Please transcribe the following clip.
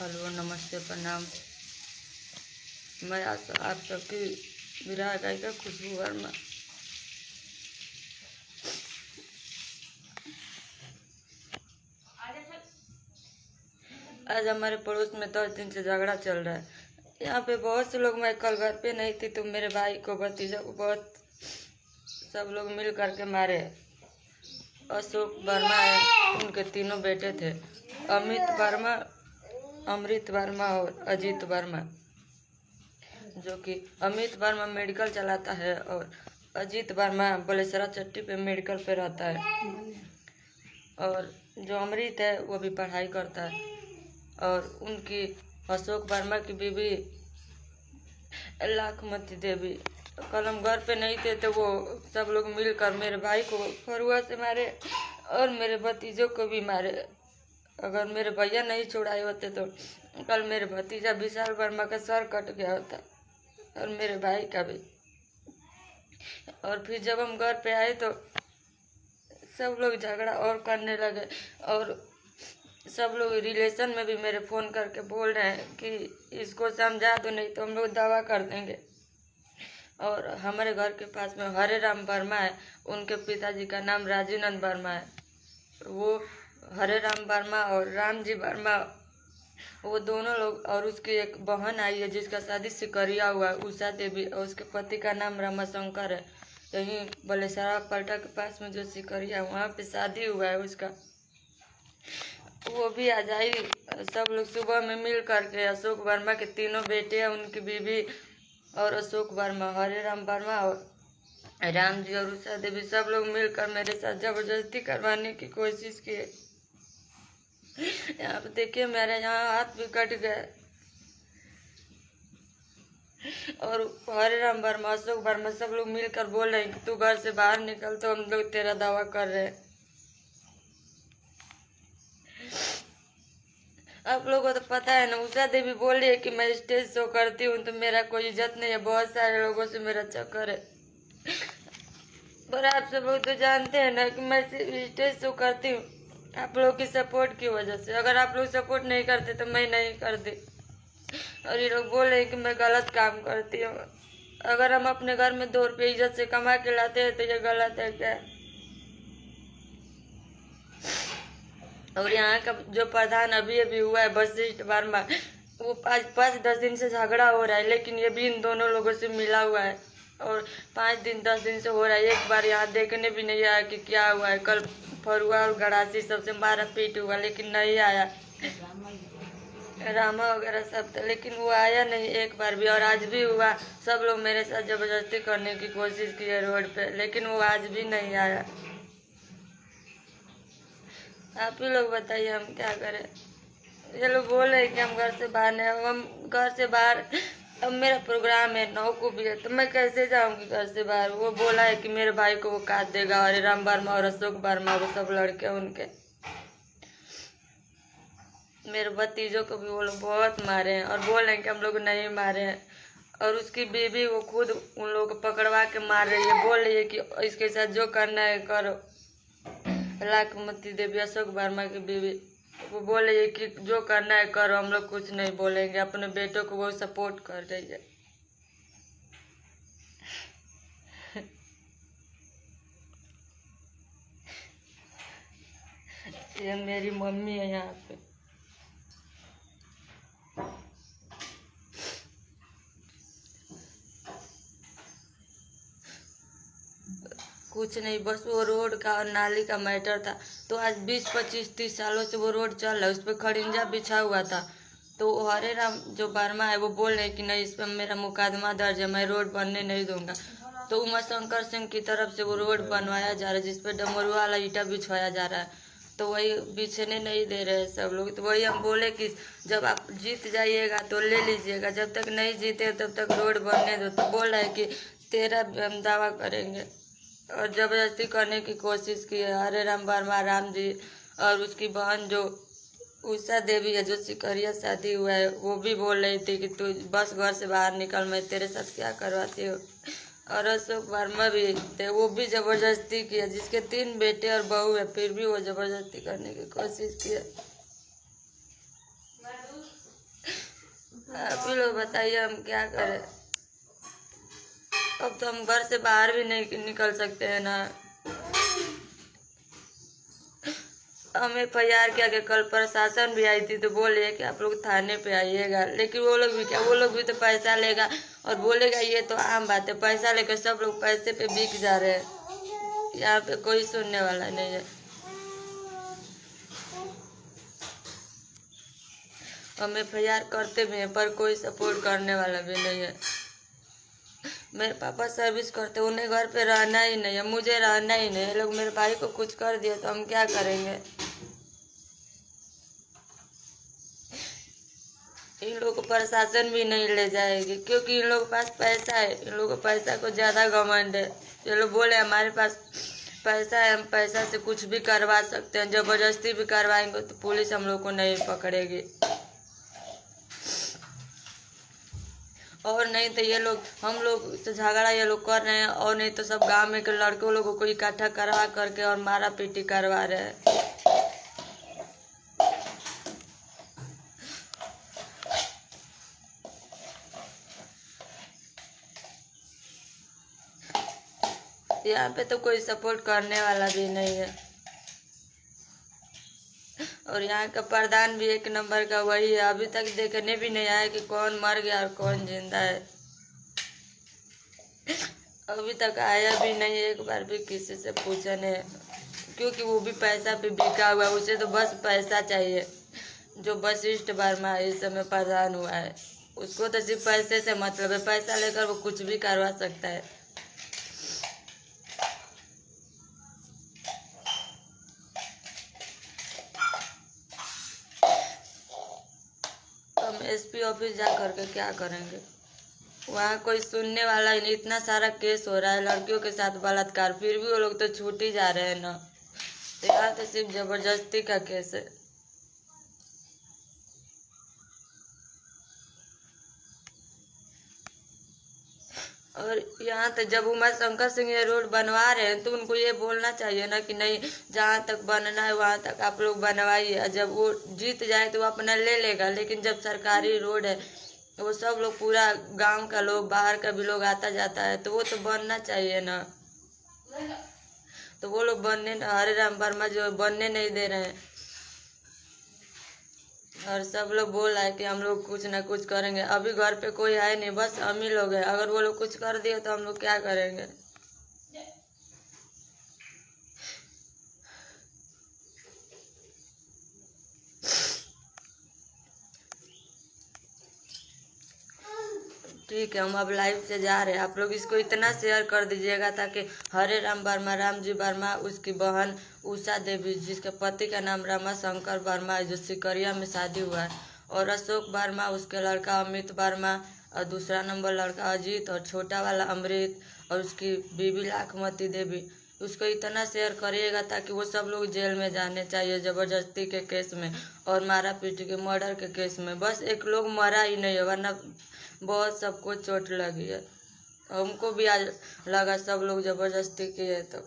Hello, नमस्ते, प्रणाम। मैं आप सबकी विरह गायिका खुशबू वर्मा। आज हमारे पड़ोस में 10 दिन से झगड़ा चल रहा है। यहाँ पे बहुत से लोग, मैं कल घर पे नहीं थी तो मेरे भाई को, भतीजा को बहुत सब लोग मिल करके मारे। अशोक वर्मा है, उनके 3 बेटे थे, अमित वर्मा, अमृत वर्मा और अजीत वर्मा। जो कि अमित वर्मा मेडिकल चलाता है और अजीत वर्मा बलेसरा चट्टी पे मेडिकल पे रहता है। और जो अमृत है वो भी पढ़ाई करता है। और उनकी अशोक वर्मा की बीवी लाखमती देवी। कल हम घर पे नहीं थे तो वो सब लोग मिलकर मेरे भाई को फरुआ से मारे और मेरे भतीजों को भी मारे। अगर मेरे भैया नहीं छुड़ाए होते तो कल मेरे भतीजा विशाल वर्मा का सर कट गया होता और मेरे भाई का भी। और फिर जब हम घर पे आए तो सब लोग झगड़ा और करने लगे और सब लोग रिलेशन में भी मेरे फ़ोन करके बोल रहे हैं कि इसको समझा दो, नहीं तो हम लोग दावा कर देंगे। और हमारे घर के पास में हरे राम वर्मा है, उनके पिताजी का नाम राजीव नंद वर्मा है। वो हरे राम वर्मा और राम जी वर्मा, वो दोनों लोग, और उसकी एक बहन आई है जिसका शादी सिकरिया हुआ है, उषा देवी, और उसके पति का नाम रमाशंकर है। यहीं बलेसरा पलटा के पास में जो सिकरिया, वहाँ पे शादी हुआ है उसका। वो भी आ जाएगी। सब लोग सुबह में मिल करके अशोक वर्मा के 3 बेटे हैं, उनकी बीवी और अशोक वर्मा, हरे राम वर्मा और राम जी और उषा देवी, सब लोग मिलकर मेरे साथ जबरदस्ती करवाने की कोशिश किए। यहाँ पे देखिए, मेरे यहाँ हाथ भी कट गए। और हरे राम वर्मा, अशोक वर्मा, सब लोग मिलकर बोल रहे हैं कि तू घर से बाहर निकल, तो हम लोग तेरा दावा कर रहे हैं। आप लोगों को तो पता है ना, उषा देवी बोल रही है कि मैं स्टेज शो करती हूँ तो मेरा कोई इज्जत नहीं है, बहुत सारे लोगों से मेरा चक्कर है। पर आप सब लोग तो जानते हैं ना कि मैं स्टेज शो करती हूँ आप लोगों की सपोर्ट की वजह से। अगर आप लोग सपोर्ट नहीं करते तो मैं नहीं करती। और ये लोग बोल रहे हैं कि मैं गलत काम करती हूँ। अगर हम अपने घर में 2 रुपये इज्जत से कमा के लाते हैं तो ये गलत है क्या? और यहाँ का जो प्रधान अभी अभी हुआ है, वशिष्ठ वर्मा, वो 5-10 दिन से झगड़ा हो रहा है, लेकिन ये भी इन दोनों लोगों से मिला हुआ है। और 5-10 दिन से हो रहा है। एक बार यहाँ देखने भी नहीं आया कि क्या हुआ है। कल फरुआ और गड़ासी सबसे मारा पीट हुआ, लेकिन नहीं आया। रामा वगैरह सब था, लेकिन वो आया नहीं एक बार भी। और आज भी हुआ, सब लोग मेरे साथ जबरदस्ती करने की कोशिश की है रोड पे, लेकिन वो आज भी नहीं आया। आप ही लोग बताइए हम क्या करें। ये लोग बोल रहे हैं कि हम घर से बाहर नहीं, हम घर से बाहर, अब मेरा प्रोग्राम है 9 को भी है तो मैं कैसे जाऊंगी घर से बाहर। वो बोला है कि मेरे भाई को वो काट देगा, हरे राम वर्मा और अशोक वर्मा, वो सब लड़के उनके। मेरे भतीजों को भी वो लोग बहुत मारे हैं और बोल रहे हैं कि हम लोग नहीं मारे हैं। और उसकी बीवी वो खुद उन लोगों को पकड़वा के मार रही है, बोल रही है कि इसके साथ जो करना है करो। लाखमती देवी, अशोक वर्मा की बीवी, वो बोल रही है कि जो करना है करो, हम लोग कुछ नहीं बोलेंगे। अपने बेटों को वो सपोर्ट कर रही है। ये मेरी मम्मी है यहाँ पे। कुछ नहीं, बस वो रोड का और नाली का मैटर था। तो आज 20-25-30 सालों से वो रोड चल रहा है, उस पर खड़िंजा बिछा हुआ था। तो हरे राम जो वर्मा है वो बोल रहे कि नहीं, इस पर मेरा मुकदमा दर्ज है, मैं रोड बनने नहीं दूंगा। तो उमा शंकर सिंह की तरफ से वो रोड बनवाया जा रहा है, जिसपे डमरुआ वाला ईटा बिछवाया जा रहा है। तो वही बिछने नहीं दे रहे हैं सब लोग। तो वही हम बोले कि जब आप जीत जाइएगा तो ले लीजिएगा, जब तक नहीं जीते तब तक रोड बनने दो। तो बोल रहा है कि तेरा हम दावा करेंगे और जबरदस्ती करने की कोशिश की है। हरे राम वर्मा, राम जी और उसकी बहन जो उषा देवी है, जो सिकरिया शादी हुआ है, वो भी बोल रही थी कि तू बस घर से बाहर निकल, मैं तेरे साथ क्या करवाती हूँ। और अशोक वर्मा भी थे, वो भी जबरदस्ती किया, जिसके 3 बेटे और बहू है, फिर भी वो जबरदस्ती करने की कोशिश किया। आप ही लोग बताइए हम क्या करें। अब तो हम घर से बाहर भी नहीं निकल सकते हैं ना। हम FIR किया कि कल प्रशासन भी आई थी तो बोले कि आप लोग थाने पे आइएगा, लेकिन वो लोग भी क्या, वो लोग भी तो पैसा लेगा और बोलेगा। ये तो आम बात है, पैसा लेकर सब लोग पैसे पे बिक जा रहे हैं। यहाँ पे कोई सुनने वाला नहीं है। हम FIR करते भी हैं पर कोई सपोर्ट करने वाला भी नहीं है। मेरे पापा सर्विस करते, उन्हें घर पे रहना ही नहीं है, मुझे रहना ही नहीं है। लोग मेरे भाई को कुछ कर दिया तो हम क्या करेंगे। इन लोगों को प्रशासन भी नहीं ले जाएगी क्योंकि इन लोगों के पास पैसा है। इन लोगों को पैसा को ज़्यादा घमंड है। ये लोग बोले हमारे पास पैसा है, हम पैसा से कुछ भी करवा सकते हैं। जबरदस्ती भी करवाएंगे तो पुलिस हम लोग को नहीं पकड़ेगी। और नहीं तो ये लोग हम लोग से झगड़ा ये लोग कर रहे हैं, और नहीं तो सब गांव में के लड़कों लोगों को इकट्ठा करवा करके और मारा पीटी करवा रहे हैं। यहाँ पे तो कोई सपोर्ट करने वाला भी नहीं है। और यहाँ का प्रधान भी एक नंबर का वही है। अभी तक देखने भी नहीं आया कि कौन मर गया और कौन जिंदा है। अभी तक आया भी नहीं, एक बार भी किसी से पूछने, क्योंकि वो भी पैसा पे बिका हुआ है। उसे तो बस पैसा चाहिए। जो वशिष्ठ वर्मा इस समय प्रधान हुआ है, उसको तो सिर्फ पैसे से मतलब है। पैसा लेकर वो कुछ भी करवा सकता है। हम SP ऑफिस जा करके क्या करेंगे। वहाँ कोई सुनने वाला ही नहीं। इतना सारा केस हो रहा है लड़कियों के साथ बलात्कार, फिर भी वो लोग तो छूट ही जा रहे हैं ना। तो यहाँ तो सिर्फ जबरदस्ती का केस है। और यहाँ तक जब उमा शंकर सिंह ये रोड बनवा रहे हैं तो उनको ये बोलना चाहिए ना कि नहीं, जहाँ तक बनना है वहाँ तक आप लोग बनवाइए। जब वो जीत जाए तो वो अपना ले लेगा, लेकिन जब सरकारी रोड है वो सब लोग, पूरा गांव का लोग, बाहर का भी लोग आता जाता है, तो वो तो बनना चाहिए ना। तो वो लोग बनने, हरे राम वर्मा जो बनने नहीं दे रहे हैं। और सब लोग बोल रहा है कि हम लोग कुछ ना कुछ करेंगे। अभी घर पे कोई है नहीं, बस हम ही लोग हैं। अगर वो लोग कुछ कर दिए तो हम लोग क्या करेंगे। ठीक है, हम अब लाइव से जा रहे हैं। आप लोग इसको इतना शेयर कर दीजिएगा ताकि हरे राम वर्मा, राम जी वर्मा, उसकी बहन उषा देवी जिसके पति का नाम रमा शंकर वर्मा है, जो सिकरिया में शादी हुआ है, और अशोक वर्मा उसके लड़का अमित वर्मा, और दूसरा नंबर लड़का अजीत, और छोटा वाला अमृत, और उसकी बीवी लाखमती देवी। उसको इतना शेयर करिएगा ताकि वो सब लोग जेल में जाने चाहिए जबरदस्ती के केस में और मारा पीटी के मर्डर के केस में। बस एक लोग मरा ही नहीं है, वरना बहुत सबको चोट लगी है। हमको भी आज लगा सब लोग जबरदस्ती किए तो।